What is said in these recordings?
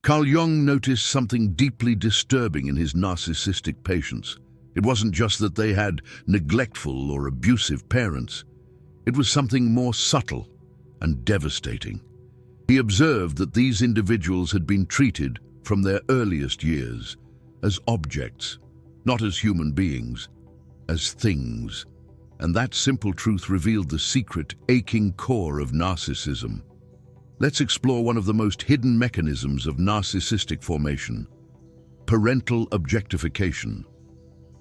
Carl Jung noticed something deeply disturbing in his narcissistic patients. It wasn't just that they had neglectful or abusive parents. It was something more subtle and devastating. He observed that these individuals had been treated from their earliest years as objects, not as human beings, as things. And that simple truth revealed the secret, aching core of narcissism. Let's explore one of the most hidden mechanisms of narcissistic formation: parental objectification.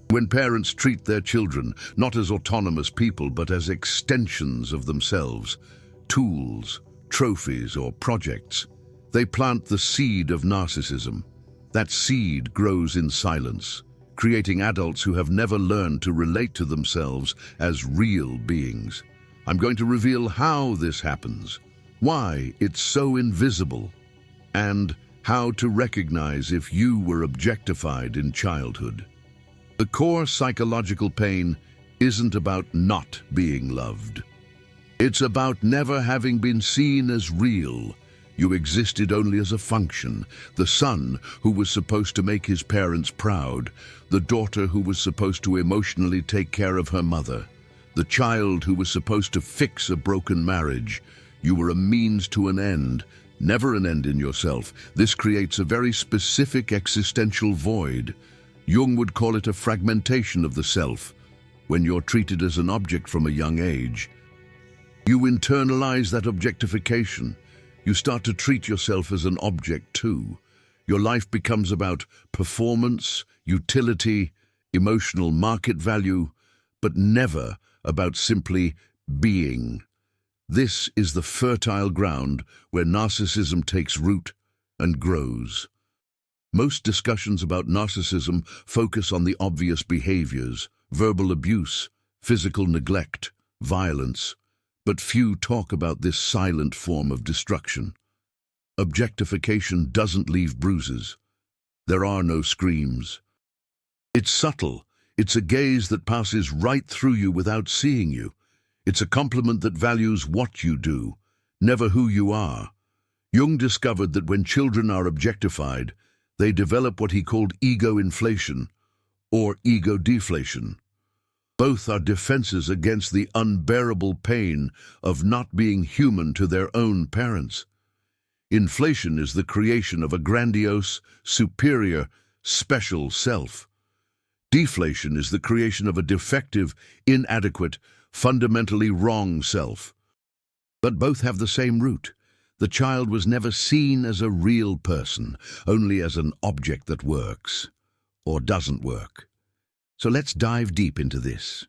When parents treat their children not as autonomous people but as extensions of themselves, tools, trophies, or projects, they plant the seed of narcissism. That seed grows in silence, creating adults who have never learned to relate to themselves as real beings. I'm going to reveal how this happens, why it's so invisible, and how to recognize if you were objectified in childhood. The core psychological pain isn't about not being loved. It's about never having been seen as real. You existed only as a function, the son who was supposed to make his parents proud, the daughter who was supposed to emotionally take care of her mother, the child who was supposed to fix a broken marriage. You were a means to an end, never an end in yourself. This creates a very specific existential void. Jung would call it a fragmentation of the self. When you're treated as an object from a young age, you internalize that objectification. You start to treat yourself as an object too. Your life becomes about performance, utility, emotional market value, but never about simply being. This is the fertile ground where narcissism takes root and grows. Most discussions about narcissism focus on the obvious behaviors: verbal abuse, physical neglect, violence. But few talk about this silent form of destruction. Objectification doesn't leave bruises. There are no screams. It's subtle. It's a gaze that passes right through you without seeing you. It's a compliment that values what you do, never who you are. Jung discovered that when children are objectified, they develop what he called ego inflation or ego deflation. Both are defenses against the unbearable pain of not being human to their own parents. Inflation is the creation of a grandiose, superior, special self. Deflation is the creation of a defective, inadequate, fundamentally wrong self. But both have the same root. The child was never seen as a real person, only as an object that works, or doesn't work. So let's dive deep into this.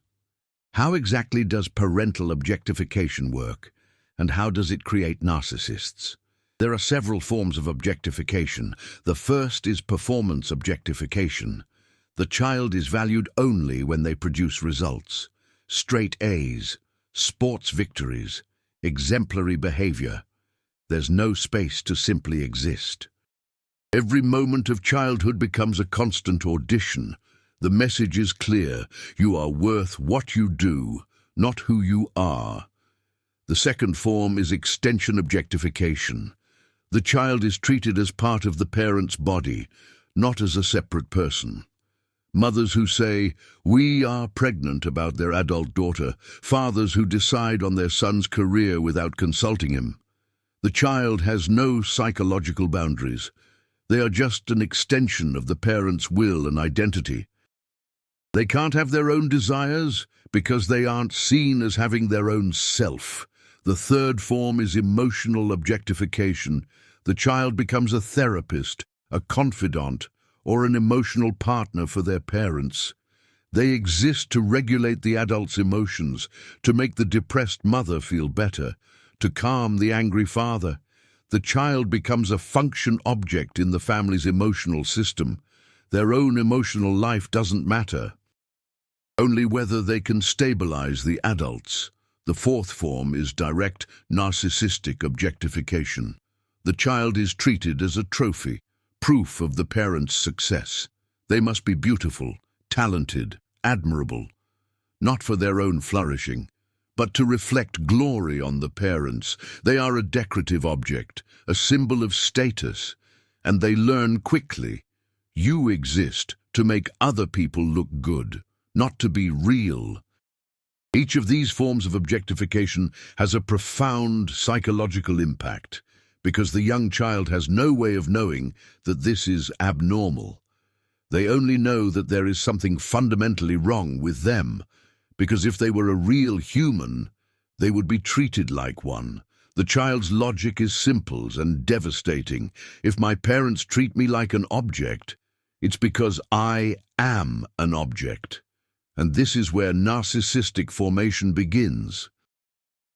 How exactly does parental objectification work, and how does it create narcissists? There are several forms of objectification. The first is performance objectification. The child is valued only when they produce results: straight A's, sports victories, exemplary behavior. There's no space to simply exist. Every moment of childhood becomes a constant audition. The message is clear: you are worth what you do, not who you are. The second form is extension objectification. The child is treated as part of the parent's body, not as a separate person. Mothers who say, "We are pregnant," about their adult daughter. Fathers who decide on their son's career without consulting him. The child has no psychological boundaries. They are just an extension of the parent's will and identity. They can't have their own desires because they aren't seen as having their own self. The third form is emotional objectification. The child becomes a therapist, a confidant, or an emotional partner for their parents. They exist to regulate the adult's emotions, to make the depressed mother feel better, to calm the angry father. The child becomes a function object in the family's emotional system. Their own emotional life doesn't matter, only whether they can stabilize the adults. The fourth form is direct narcissistic objectification. The child is treated as a trophy, proof of the parent's success. They must be beautiful, talented, admirable, not for their own flourishing, but to reflect glory on the parents. They are a decorative object, a symbol of status, and they learn quickly. You exist to make other people look good, not to be real. Each of these forms of objectification has a profound psychological impact, because the young child has no way of knowing that this is abnormal. They only know that there is something fundamentally wrong with them, because if they were a real human, they would be treated like one. The child's logic is simple and devastating. If my parents treat me like an object, it's because I am an object. And this is where narcissistic formation begins.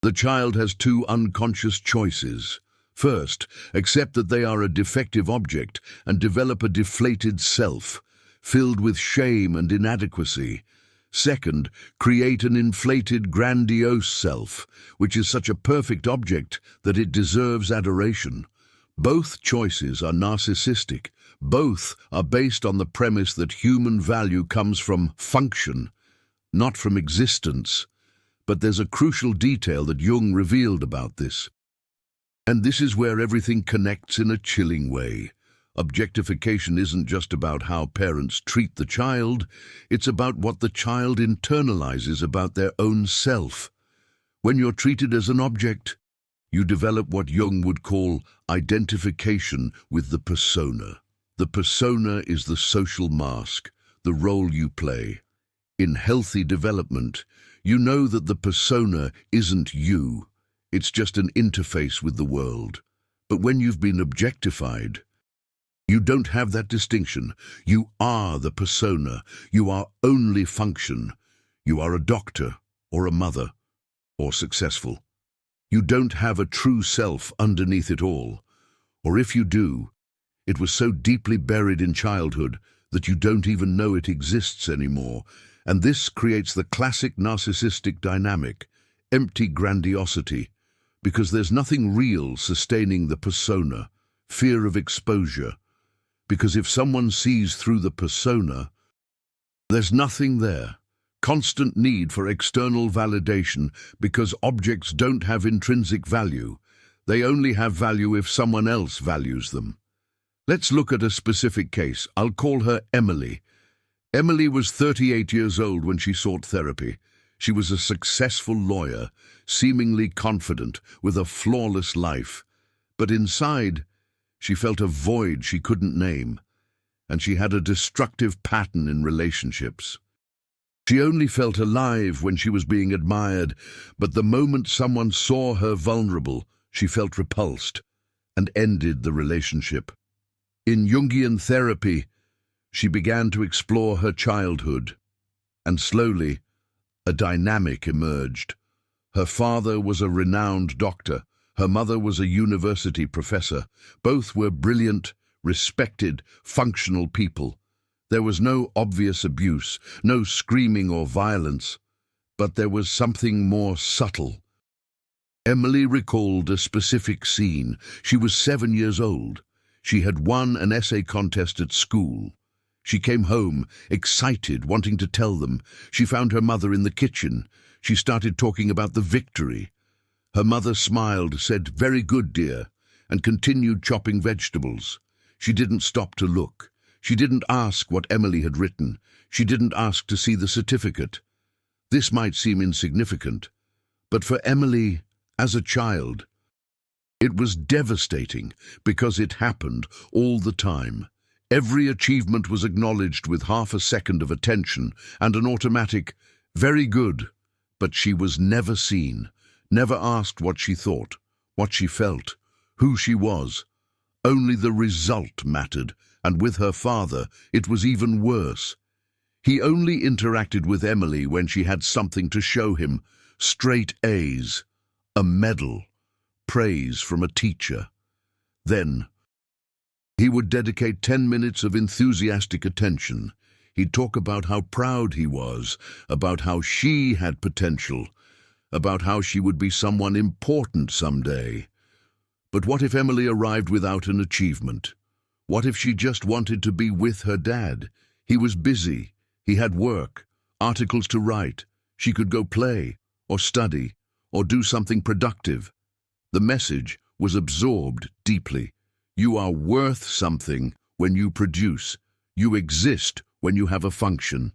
The child has two unconscious choices. First, accept that they are a defective object and develop a deflated self, filled with shame and inadequacy. Second, create an inflated, grandiose self, which is such a perfect object that it deserves adoration. Both choices are narcissistic. Both are based on the premise that human value comes from function, not from existence. But there's a crucial detail that Jung revealed about this. And this is where everything connects in a chilling way. Objectification isn't just about how parents treat the child, it's about what the child internalizes about their own self. When you're treated as an object, you develop what Jung would call identification with the persona. The persona is the social mask, the role you play. In healthy development, you know that the persona isn't you. It's just an interface with the world. But when you've been objectified, you don't have that distinction. You are the persona. You are only function. You are a doctor, or a mother, or successful. You don't have a true self underneath it all. Or if you do, it was so deeply buried in childhood that you don't even know it exists anymore. And this creates the classic narcissistic dynamic, empty grandiosity, because there's nothing real sustaining the persona, fear of exposure. Because if someone sees through the persona, there's nothing there. Constant need for external validation because objects don't have intrinsic value. They only have value if someone else values them. Let's look at a specific case. I'll call her Emily. Emily was 38 years old when she sought therapy. She was a successful lawyer, seemingly confident, with a flawless life. But inside, she felt a void she couldn't name, and she had a destructive pattern in relationships. She only felt alive when she was being admired, but the moment someone saw her vulnerable, she felt repulsed and ended the relationship. In Jungian therapy, she began to explore her childhood, and slowly, a dynamic emerged. Her father was a renowned doctor. Her mother was a university professor. Both were brilliant, respected, functional people. There was no obvious abuse, no screaming or violence, but there was something more subtle. Emily recalled a specific scene. She was 7 years old. She had won an essay contest at school. She came home, excited, wanting to tell them. She found her mother in the kitchen. She started talking about the victory. Her mother smiled, said, "Very good, dear," and continued chopping vegetables. She didn't stop to look. She didn't ask what Emily had written. She didn't ask to see the certificate. This might seem insignificant, but for Emily, as a child, it was devastating because it happened all the time. Every achievement was acknowledged with half a second of attention and an automatic, "Very good," but she was never seen, never asked what she thought, what she felt, who she was. Only the result mattered, and with her father, it was even worse. He only interacted with Emily when she had something to show him: straight A's, a medal, praise from a teacher. Then, he would dedicate 10 minutes of enthusiastic attention. He'd talk about how proud he was, about how she had potential, about how she would be someone important someday. But what if Emily arrived without an achievement? What if she just wanted to be with her dad? He was busy. He had work, articles to write. She could go play, or study, or do something productive. The message was absorbed deeply. You are worth something when you produce. You exist when you have a function.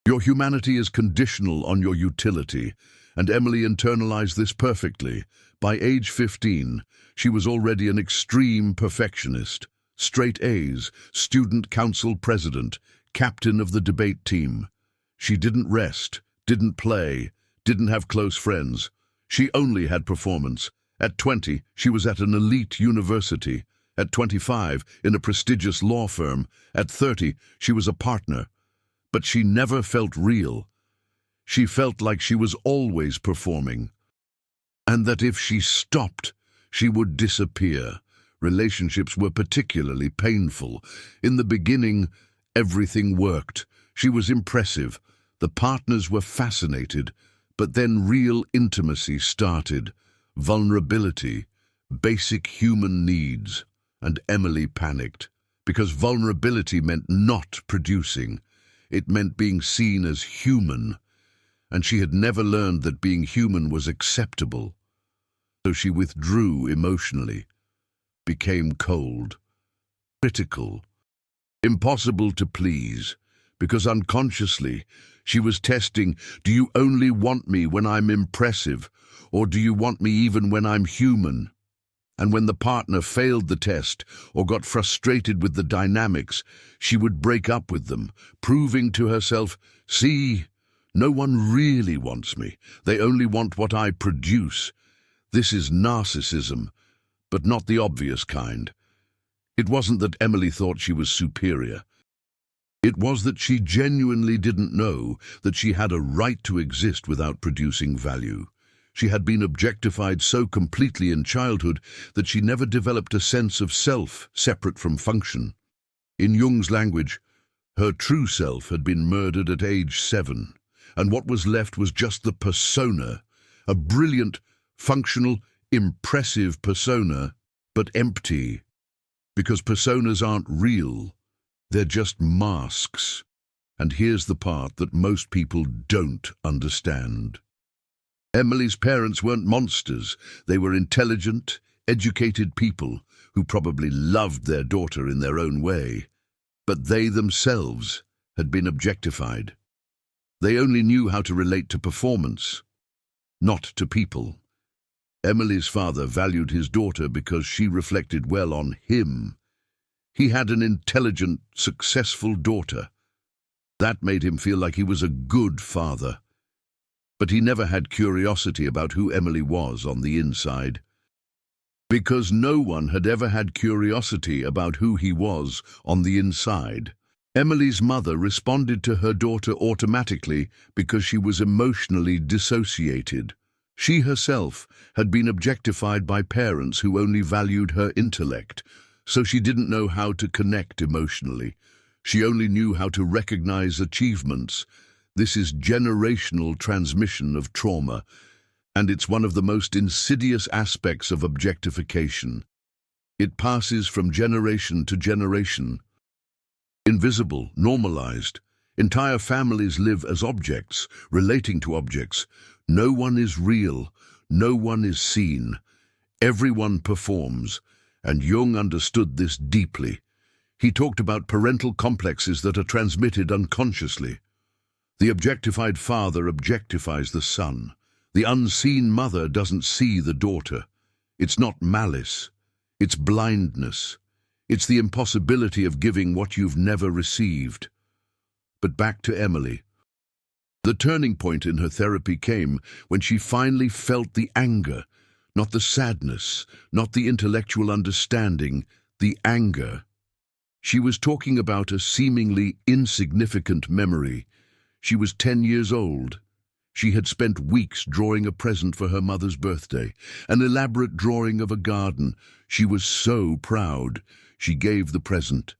Your humanity is conditional on your utility, and Emily internalized this perfectly. By age 15, she was already an extreme perfectionist. Straight A's, student council president, captain of the debate team. She didn't rest, didn't play, didn't have close friends. She only had performance. At 20, she was at an elite university. At 25, in a prestigious law firm. At 30, she was a partner. But she never felt real. She felt like she was always performing, and that if she stopped, she would disappear. Relationships were particularly painful. In the beginning, everything worked. She was impressive. The partners were fascinated. But then real intimacy started. Vulnerability, basic human needs. And Emily panicked, because vulnerability meant not producing. It meant being seen as human. And she had never learned that being human was acceptable. So she withdrew emotionally, became cold, critical, impossible to please, because unconsciously she was testing, do you only want me when I'm impressive, or do you want me even when I'm human? And when the partner failed the test or got frustrated with the dynamics, she would break up with them, proving to herself, see, no one really wants me. They only want what I produce. This is narcissism, but not the obvious kind. It wasn't that Emily thought she was superior. It was that she genuinely didn't know that she had a right to exist without producing value. She had been objectified so completely in childhood that she never developed a sense of self separate from function. In Jung's language, her true self had been murdered at age 7, and what was left was just the persona, a brilliant, functional, impressive persona, but empty. Because personas aren't real, they're just masks. And here's the part that most people don't understand. Emily's parents weren't monsters. They were intelligent, educated people who probably loved their daughter in their own way. But they themselves had been objectified. They only knew how to relate to performance, not to people. Emily's father valued his daughter because she reflected well on him. He had an intelligent, successful daughter. That made him feel like he was a good father. But he never had curiosity about who Emily was on the inside. Because no one had ever had curiosity about who he was on the inside. Emily's mother responded to her daughter automatically because she was emotionally dissociated. She herself had been objectified by parents who only valued her intellect, so she didn't know how to connect emotionally. She only knew how to recognize achievements. This is generational transmission of trauma, and it's one of the most insidious aspects of objectification. It passes from generation to generation. Invisible, normalized. Entire families live as objects, relating to objects. No one is real, no one is seen. Everyone performs, and Jung understood this deeply. He talked about parental complexes that are transmitted unconsciously. The objectified father objectifies the son. The unseen mother doesn't see the daughter. It's not malice. It's blindness. It's the impossibility of giving what you've never received. But back to Emily. The turning point in her therapy came when she finally felt the anger, not the sadness, not the intellectual understanding, the anger. She was talking about a seemingly insignificant memory. She was 10 years old. She had spent weeks drawing a present for her mother's birthday, an elaborate drawing of a garden. She was so proud. She gave the present.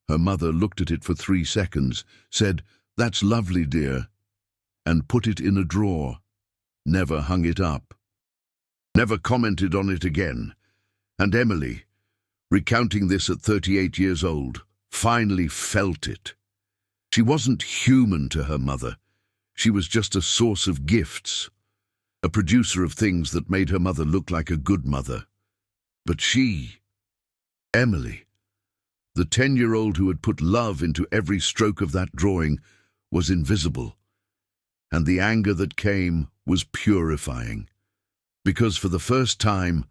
Her mother looked at it for 3 seconds, said, "That's lovely, dear," and put it in a drawer. Never hung it up. Never commented on it again. And Emily, recounting this at 38 years old, finally felt it. She wasn't human to her mother. She was just a source of gifts, a producer of things that made her mother look like a good mother. But she Emily, the 10-year-old who had put love into every stroke of that drawing, was invisible, and the anger that came was purifying. Because for the first time,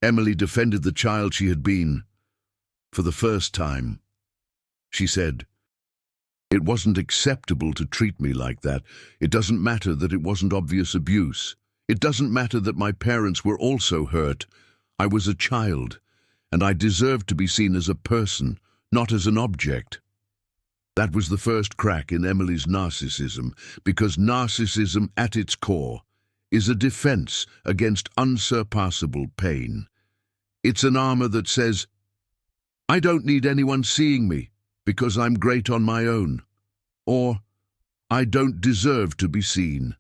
Emily defended the child she had been. For the first time, she said, "It wasn't acceptable to treat me like that. It doesn't matter that it wasn't obvious abuse. It doesn't matter that my parents were also hurt. I was a child, and I deserved to be seen as a person, not as an object." That was the first crack in Emily's narcissism, because narcissism at its core is a defense against unsurpassable pain. It's an armor that says, "I don't need anyone seeing me because I'm great on my own," or "I don't deserve to be seen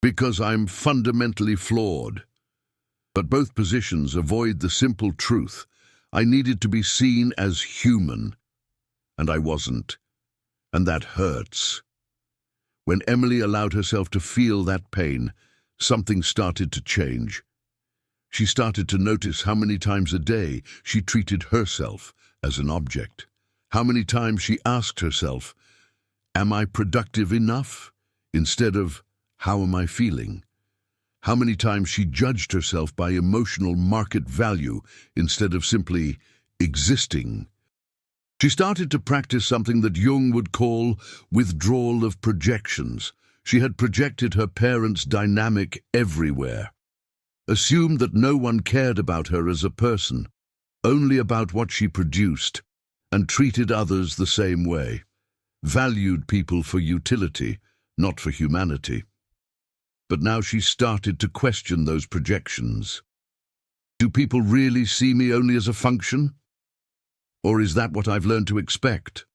because I'm fundamentally flawed." But both positions avoid the simple truth. I needed to be seen as human, and I wasn't. And that hurts. When Emily allowed herself to feel that pain, something started to change. She started to notice how many times a day she treated herself as an object. How many times she asked herself, "Am I productive enough?" instead of, "How am I feeling?" How many times she judged herself by emotional market value instead of simply existing. She started to practice something that Jung would call withdrawal of projections. She had projected her parents' dynamic everywhere, assumed that no one cared about her as a person, only about what she produced, and treated others the same way, valued people for utility, not for humanity. But now she started to question those projections. Do people really see me only as a function? Or is that what I've learned to expect?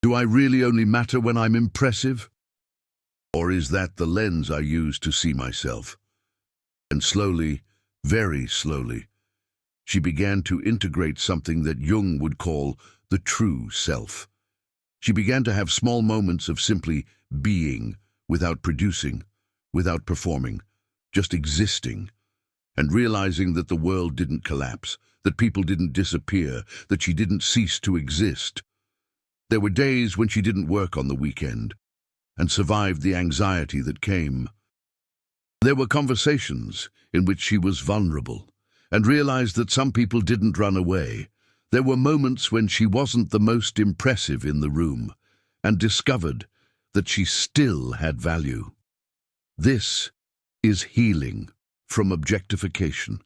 Do I really only matter when I'm impressive? Or is that the lens I use to see myself? And slowly, very slowly, she began to integrate something that Jung would call the true self. She began to have small moments of simply being, without producing, without performing, just existing, and realizing that the world didn't collapse, that people didn't disappear, that she didn't cease to exist. There were days when she didn't work on the weekend, and survived the anxiety that came. There were conversations in which she was vulnerable, and realized that some people didn't run away. There were moments when she wasn't the most impressive in the room, and discovered that she still had value. This is healing from objectification.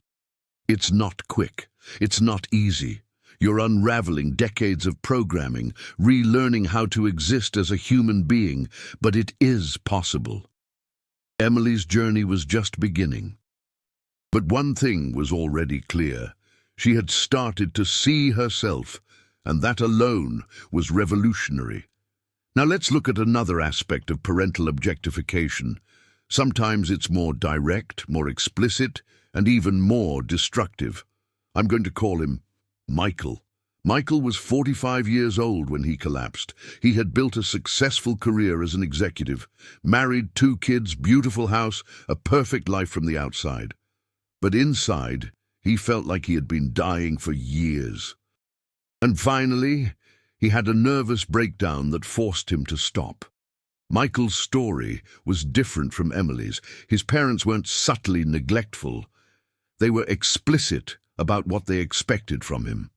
It's not quick. It's not easy. You're unraveling decades of programming, relearning how to exist as a human being, but it is possible. Emily's journey was just beginning. But one thing was already clear. She had started to see herself, and that alone was revolutionary. Now let's look at another aspect of parental objectification. Sometimes it's more direct, more explicit, and even more destructive. I'm going to call him Michael. Michael was 45 years old when he collapsed. He had built a successful career as an executive, married, 2 kids, beautiful house, a perfect life from the outside. But inside, he felt like he had been dying for years. And finally, he had a nervous breakdown that forced him to stop. Michael's story was different from Emily's. His parents weren't subtly neglectful. They were explicit about what they expected from him.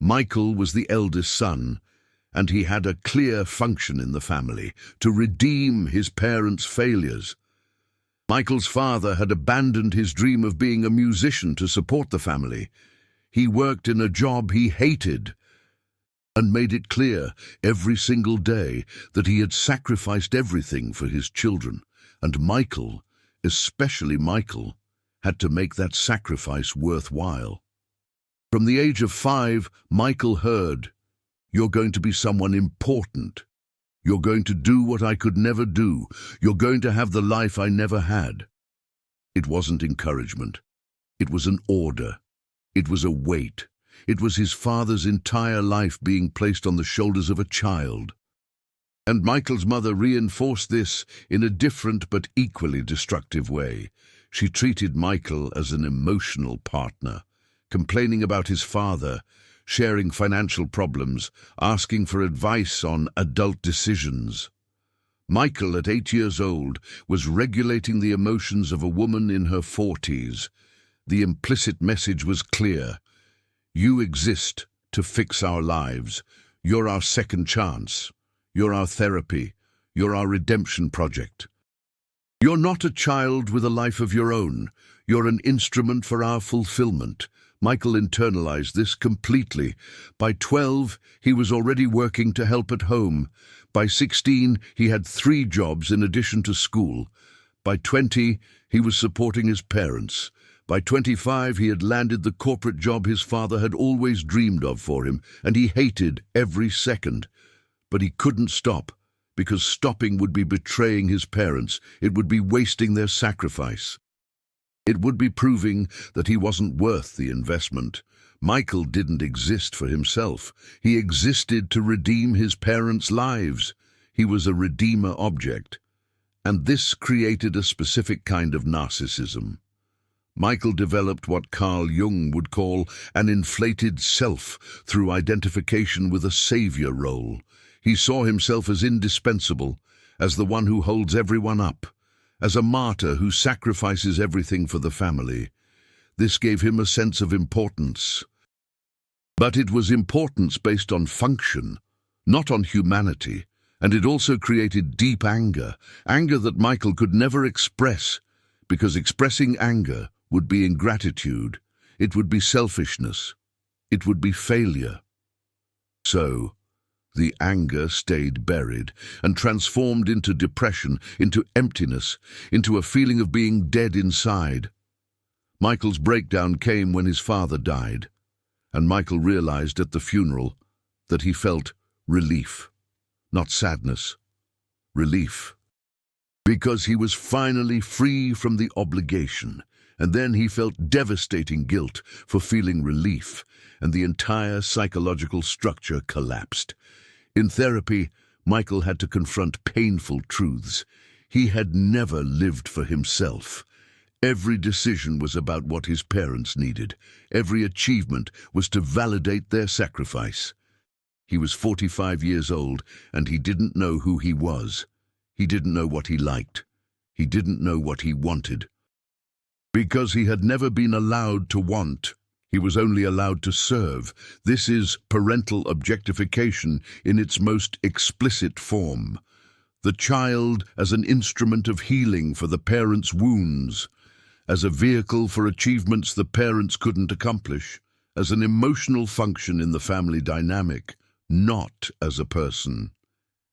Michael was the eldest son, and he had a clear function in the family, to redeem his parents' failures. Michael's father had abandoned his dream of being a musician to support the family. He worked in a job he hated, and made it clear every single day that he had sacrificed everything for his children, and Michael, especially Michael, had to make that sacrifice worthwhile. From the age of 5, Michael heard, "You're going to be someone important. You're going to do what I could never do. You're going to have the life I never had." It wasn't encouragement. It was an order. It was a weight. It was his father's entire life being placed on the shoulders of a child. And Michael's mother reinforced this in a different but equally destructive way. She treated Michael as an emotional partner, complaining about his father, sharing financial problems, asking for advice on adult decisions. Michael, at 8 years old, was regulating the emotions of a woman in her 40s. The implicit message was clear. You exist to fix our lives. You're our second chance. You're our therapy. You're our redemption project. You're not a child with a life of your own. You're an instrument for our fulfillment. Michael internalized this completely. By 12, he was already working to help at home. By 16, he had 3 jobs in addition to school. By 20, he was supporting his parents. By 25, he had landed the corporate job his father had always dreamed of for him, and he hated every second. But he couldn't stop, because stopping would be betraying his parents. It would be wasting their sacrifice. It would be proving that he wasn't worth the investment. Michael didn't exist for himself. He existed to redeem his parents' lives. He was a redeemer object. And this created a specific kind of narcissism. Michael developed what Carl Jung would call an inflated self through identification with a savior role. He saw himself as indispensable, as the one who holds everyone up, as a martyr who sacrifices everything for the family. This gave him a sense of importance. But it was importance based on function, not on humanity, and it also created deep anger that Michael could never express, because expressing anger would be ingratitude, it would be selfishness, it would be failure. So, the anger stayed buried and transformed into depression, into emptiness, into a feeling of being dead inside. Michael's breakdown came when his father died, and Michael realized at the funeral that he felt relief, not sadness, relief. Because he was finally free from the obligation, and then he felt devastating guilt for feeling relief, and the entire psychological structure collapsed. In therapy, Michael had to confront painful truths. He had never lived for himself. Every decision was about what his parents needed. Every achievement was to validate their sacrifice. He was 45 years old, and he didn't know who he was. He didn't know what he liked. He didn't know what he wanted. Because he had never been allowed to want, he was only allowed to serve. This is parental objectification in its most explicit form. The child as an instrument of healing for the parents' wounds, as a vehicle for achievements the parents couldn't accomplish, as an emotional function in the family dynamic, not as a person.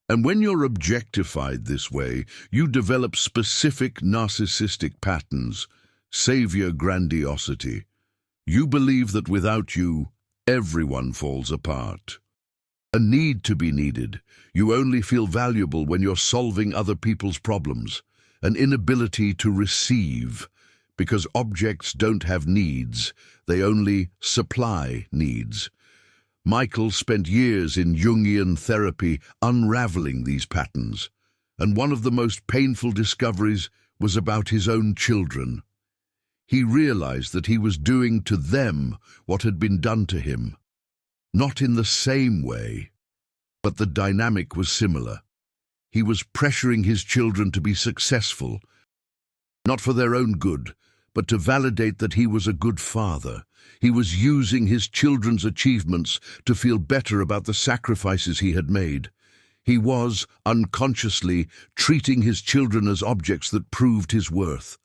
And when you're objectified this way, you develop specific narcissistic patterns, savior grandiosity. You believe that without you, everyone falls apart. A need to be needed. You only feel valuable when you're solving other people's problems. An inability to receive, because objects don't have needs, they only supply needs. Michael spent years in Jungian therapy unraveling these patterns, and one of the most painful discoveries was about his own children. He realized that he was doing to them what had been done to him. Not in the same way, but the dynamic was similar. He was pressuring his children to be successful, not for their own good, but to validate that he was a good father. He was using his children's achievements to feel better about the sacrifices he had made. He was, unconsciously, treating his children as objects that proved his worth.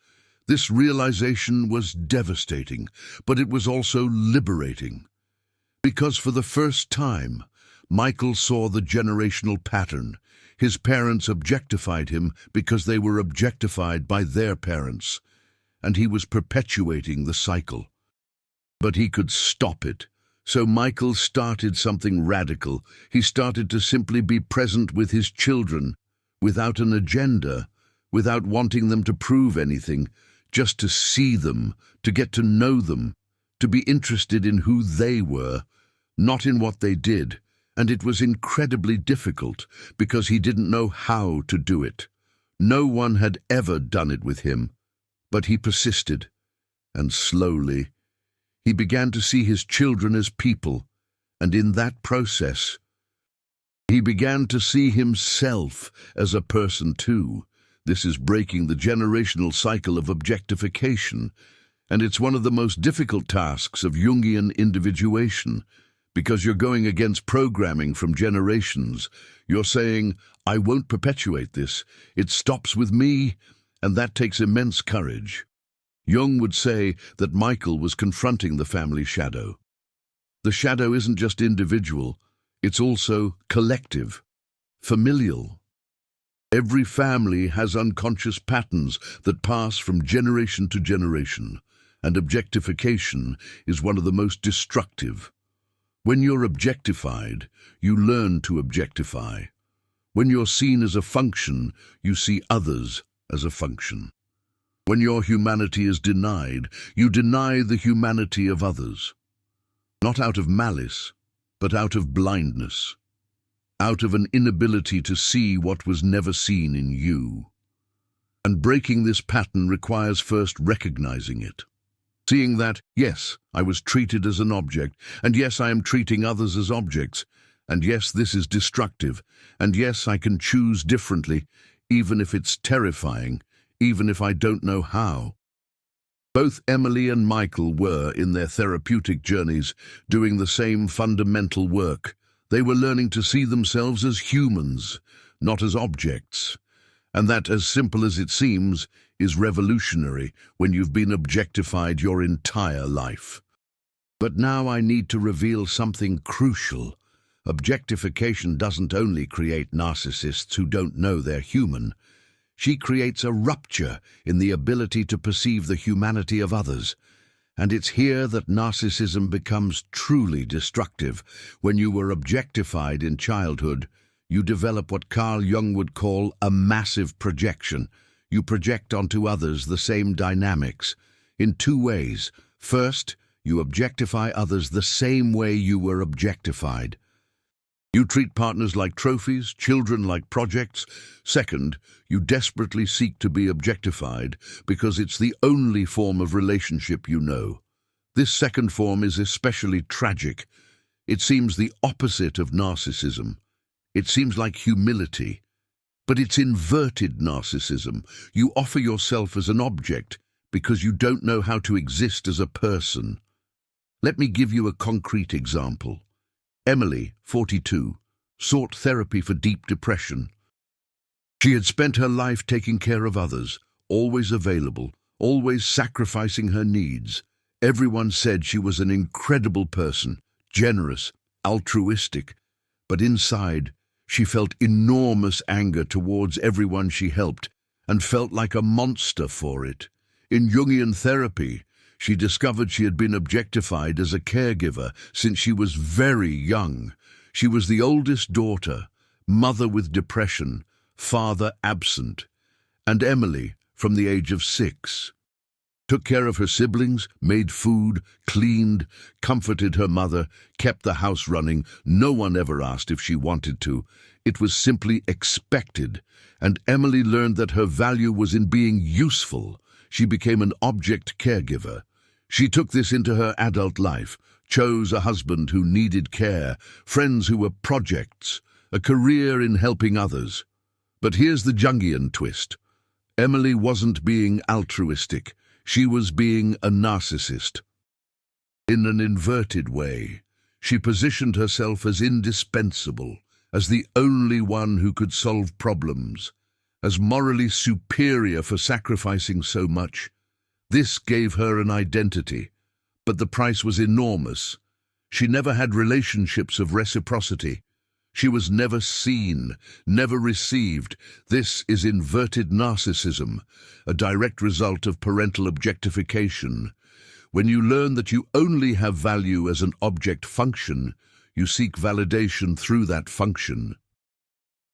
This realization was devastating, but it was also liberating. Because for the first time, Michael saw the generational pattern. His parents objectified him because they were objectified by their parents, and he was perpetuating the cycle. But he could stop it. So Michael started something radical. He started to simply be present with his children, without an agenda, without wanting them to prove anything, just to see them, to get to know them, to be interested in who they were, not in what they did. And it was incredibly difficult, because he didn't know how to do it. No one had ever done it with him, but he persisted, and slowly, He began to see his children as people, and in that process, he began to see himself as a person too. This is breaking the generational cycle of objectification, and it's one of the most difficult tasks of Jungian individuation, because you're going against programming from generations. You're saying, I won't perpetuate this. It stops with me, and that takes immense courage. Jung would say that Michael was confronting the family shadow. The shadow isn't just individual, it's also collective, familial. Every family has unconscious patterns that pass from generation to generation, and objectification is one of the most destructive. When you're objectified, you learn to objectify. When you're seen as a function, you see others as a function. When your humanity is denied, you deny the humanity of others. Not out of malice, but out of blindness. Out of an inability to see what was never seen in you. And breaking this pattern requires first recognizing it. Seeing that, yes, I was treated as an object, and yes, I am treating others as objects, and yes, this is destructive, and yes, I can choose differently, even if it's terrifying, even if I don't know how. Both Emily and Michael were, in their therapeutic journeys, doing the same fundamental work. They were learning to see themselves as humans, not as objects. And that, as simple as it seems, is revolutionary when you've been objectified your entire life. But now I need to reveal something crucial. Objectification doesn't only create narcissists who don't know they're human. She creates a rupture in the ability to perceive the humanity of others. And it's here that narcissism becomes truly destructive. When you were objectified in childhood, you develop what Carl Jung would call a massive projection. You project onto others the same dynamics in two ways. First, you objectify others the same way you were objectified. You treat partners like trophies, children like projects. Second, you desperately seek to be objectified because it's the only form of relationship you know. This second form is especially tragic. It seems the opposite of narcissism. It seems like humility. But it's inverted narcissism. You offer yourself as an object because you don't know how to exist as a person. Let me give you a concrete example. Emily, 42, sought therapy for deep depression. She had spent her life taking care of others, always available, always sacrificing her needs. Everyone said she was an incredible person, generous, altruistic, but inside, she felt enormous anger towards everyone she helped and felt like a monster for it. In Jungian therapy, she discovered she had been objectified as a caregiver since she was very young. She was the oldest daughter, mother with depression, father absent, and Emily, from the age of 6, took care of her siblings, made food, cleaned, comforted her mother, kept the house running. No one ever asked if she wanted to. It was simply expected, and Emily learned that her value was in being useful. She became an object caregiver. She took this into her adult life, chose a husband who needed care, friends who were projects, a career in helping others. But here's the Jungian twist. Emily wasn't being altruistic. She was being a narcissist. In an inverted way, she positioned herself as indispensable, as the only one who could solve problems, as morally superior for sacrificing so much. This gave her an identity, but the price was enormous. She never had relationships of reciprocity. She was never seen, never received. This is inverted narcissism, a direct result of parental objectification. When you learn that you only have value as an object function, you seek validation through that function.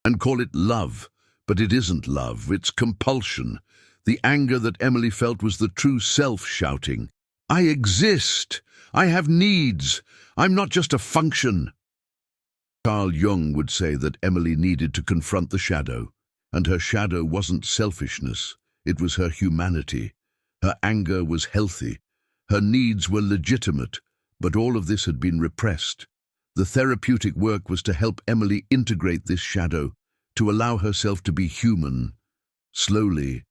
And call it love, but it isn't love, it's compulsion. The anger that Emily felt was the true self shouting, I exist, I have needs, I'm not just a function. Carl Jung would say that Emily needed to confront the shadow, and her shadow wasn't selfishness, it was her humanity. Her anger was healthy, Her needs were legitimate, but all of this had been repressed. The therapeutic work was to help Emily integrate this shadow, to allow herself to be human. Slowly,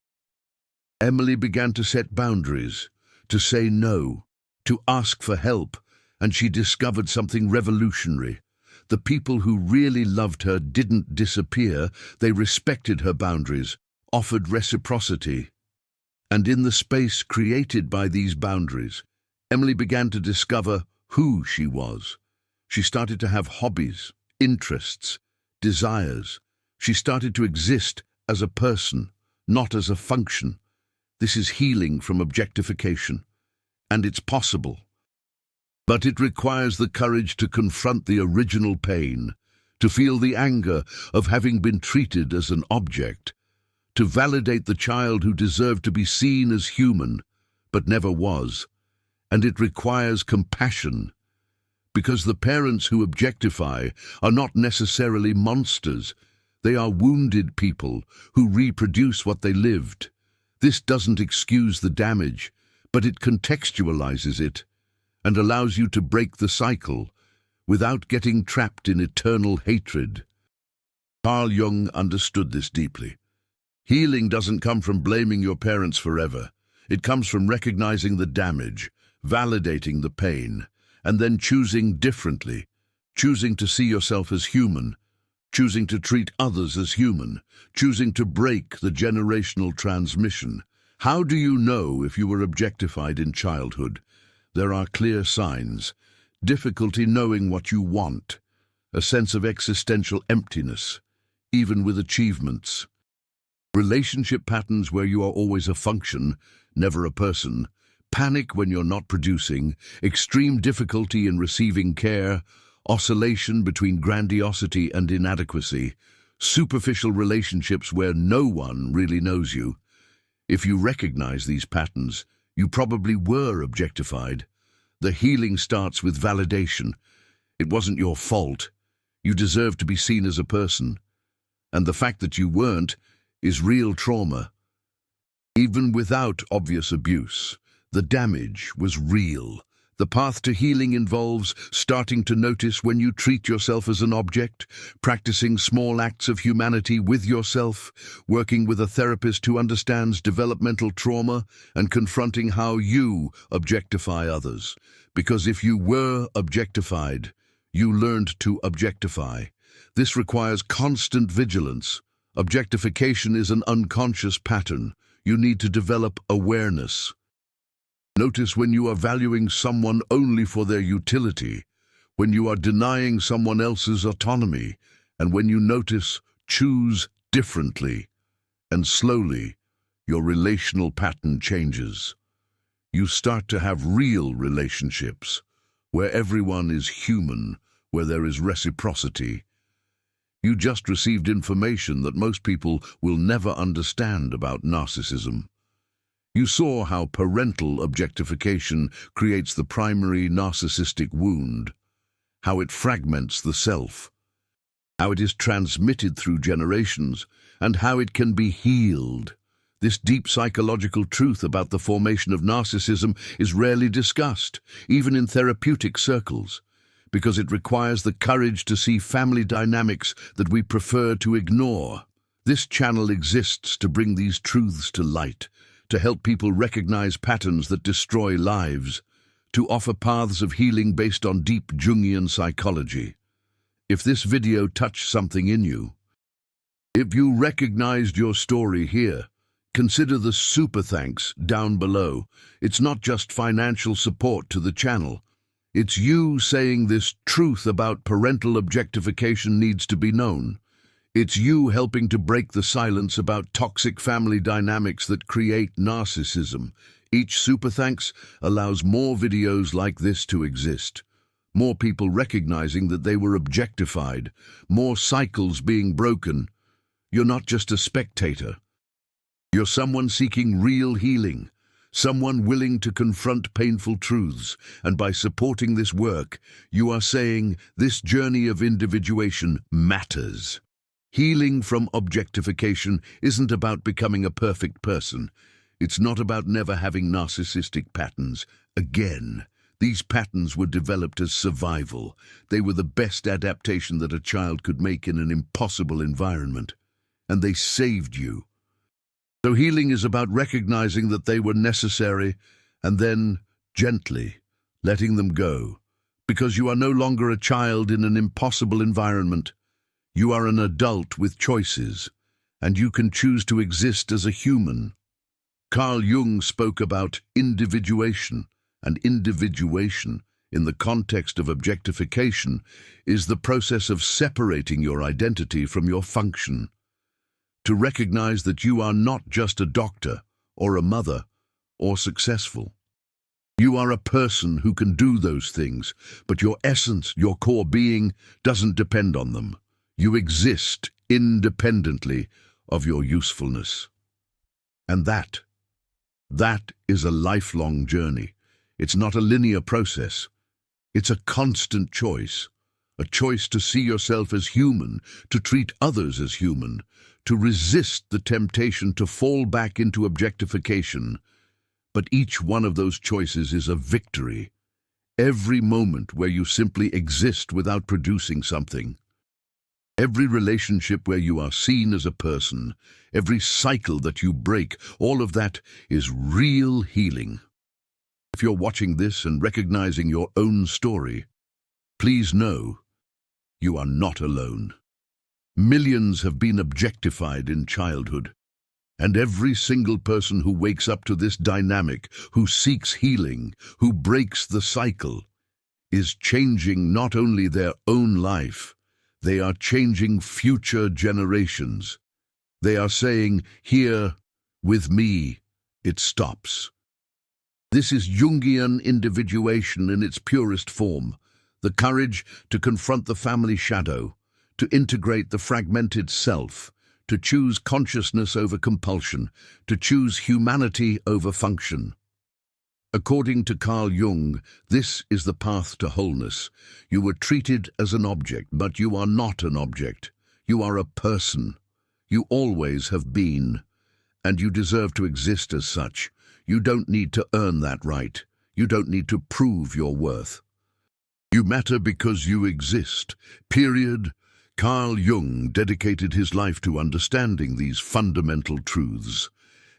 Emily began to set boundaries, to say no, to ask for help, and she discovered something revolutionary. The people who really loved her didn't disappear, they respected her boundaries, offered reciprocity. And in the space created by these boundaries, Emily began to discover who she was. She started to have hobbies, interests, desires. She started to exist as a person, not as a function. This is healing from objectification, and it's possible. But it requires the courage to confront the original pain, to feel the anger of having been treated as an object, to validate the child who deserved to be seen as human, but never was. And it requires compassion, because the parents who objectify are not necessarily monsters. They are wounded people who reproduce what they lived. This doesn't excuse the damage, but it contextualizes it and allows you to break the cycle without getting trapped in eternal hatred. Carl Jung understood this deeply. Healing doesn't come from blaming your parents forever. It comes from recognizing the damage, validating the pain, and then choosing differently, choosing to see yourself as human, choosing to treat others as human, choosing to break the generational transmission. How do you know if you were objectified in childhood? There are clear signs: difficulty knowing what you want, a sense of existential emptiness, even with achievements. Relationship patterns where you are always a function, never a person. Panic when you're not producing, extreme difficulty in receiving care, oscillation between grandiosity and inadequacy, superficial relationships where no one really knows you. If you recognize these patterns, you probably were objectified. The healing starts with validation. It wasn't your fault. You deserve to be seen as a person. And the fact that you weren't is real trauma. Even without obvious abuse, the damage was real. The path to healing involves starting to notice when you treat yourself as an object, practicing small acts of humanity with yourself, working with a therapist who understands developmental trauma, and confronting how you objectify others. Because if you were objectified, you learned to objectify. This requires constant vigilance. Objectification is an unconscious pattern. You need to develop awareness. Notice when you are valuing someone only for their utility, when you are denying someone else's autonomy, and when you notice choose differently. And slowly, your relational pattern changes. You start to have real relationships, where everyone is human, where there is reciprocity. You just received information that most people will never understand about narcissism. You saw how parental objectification creates the primary narcissistic wound, how it fragments the self, how it is transmitted through generations, and how it can be healed. This deep psychological truth about the formation of narcissism is rarely discussed, even in therapeutic circles, because it requires the courage to see family dynamics that we prefer to ignore. This channel exists to bring these truths to light, to help people recognize patterns that destroy lives, to offer paths of healing based on deep Jungian psychology. If this video touched something in you, if you recognized your story here, consider the super thanks down below. It's not just financial support to the channel. It's you saying this truth about parental objectification needs to be known. It's you helping to break the silence about toxic family dynamics that create narcissism. Each super thanks allows more videos like this to exist. More people recognizing that they were objectified. More cycles being broken. You're not just a spectator. You're someone seeking real healing. Someone willing to confront painful truths, and by supporting this work, you are saying this journey of individuation matters. Healing from objectification isn't about becoming a perfect person. It's not about never having narcissistic patterns again. These patterns were developed as survival. They were the best adaptation that a child could make in an impossible environment. And they saved you. So healing is about recognizing that they were necessary and then, gently, letting them go. Because you are no longer a child in an impossible environment. You are an adult with choices, and you can choose to exist as a human. Carl Jung spoke about individuation, and individuation, in the context of objectification, is the process of separating your identity from your function. To recognize that you are not just a doctor, or a mother, or successful. You are a person who can do those things, but your essence, your core being, doesn't depend on them. You exist independently of your usefulness. And that is a lifelong journey. It's not a linear process. It's a constant choice. A choice to see yourself as human, to treat others as human, to resist the temptation to fall back into objectification. But each one of those choices is a victory. Every moment where you simply exist without producing something. Every relationship where you are seen as a person, every cycle that you break, all of that is real healing. If you're watching this and recognizing your own story, please know you are not alone. Millions have been objectified in childhood, and every single person who wakes up to this dynamic, who seeks healing, who breaks the cycle, is changing not only their own life, they are changing future generations. They are saying, "Here, with me, it stops." This is Jungian individuation in its purest form, the courage to confront the family shadow, to integrate the fragmented self, to choose consciousness over compulsion, to choose humanity over function. According to Carl Jung, this is the path to wholeness. You were treated as an object, but you are not an object. You are a person. You always have been, and you deserve to exist as such. You don't need to earn that right. You don't need to prove your worth. You matter because you exist. Period. Carl Jung dedicated his life to understanding these fundamental truths.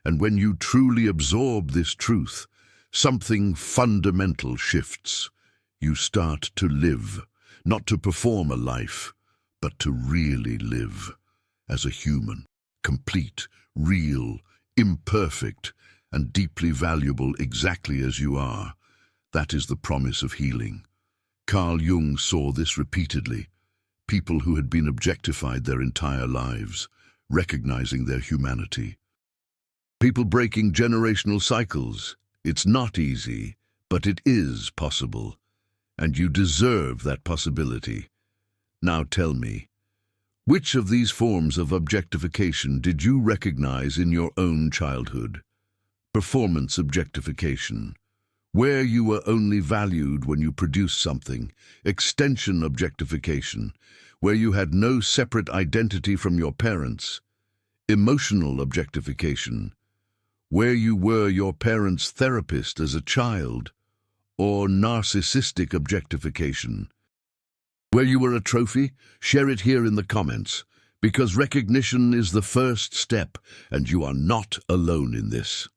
And when you truly absorb this truth, something fundamental shifts. You start to live, not to perform a life, but to really live as a human, complete, real, imperfect, and deeply valuable exactly as you are. That is the promise of healing. Carl Jung saw this repeatedly. People who had been objectified their entire lives, recognizing their humanity. People breaking generational cycles. It's not easy, but it is possible. And you deserve that possibility. Now tell me, which of these forms of objectification did you recognize in your own childhood? Performance objectification, where you were only valued when you produced something. Extension objectification, where you had no separate identity from your parents. Emotional objectification, where you were your parents' therapist as a child. Or narcissistic objectification, where you were a trophy. Share it here in the comments, because recognition is the first step, and you are not alone in this.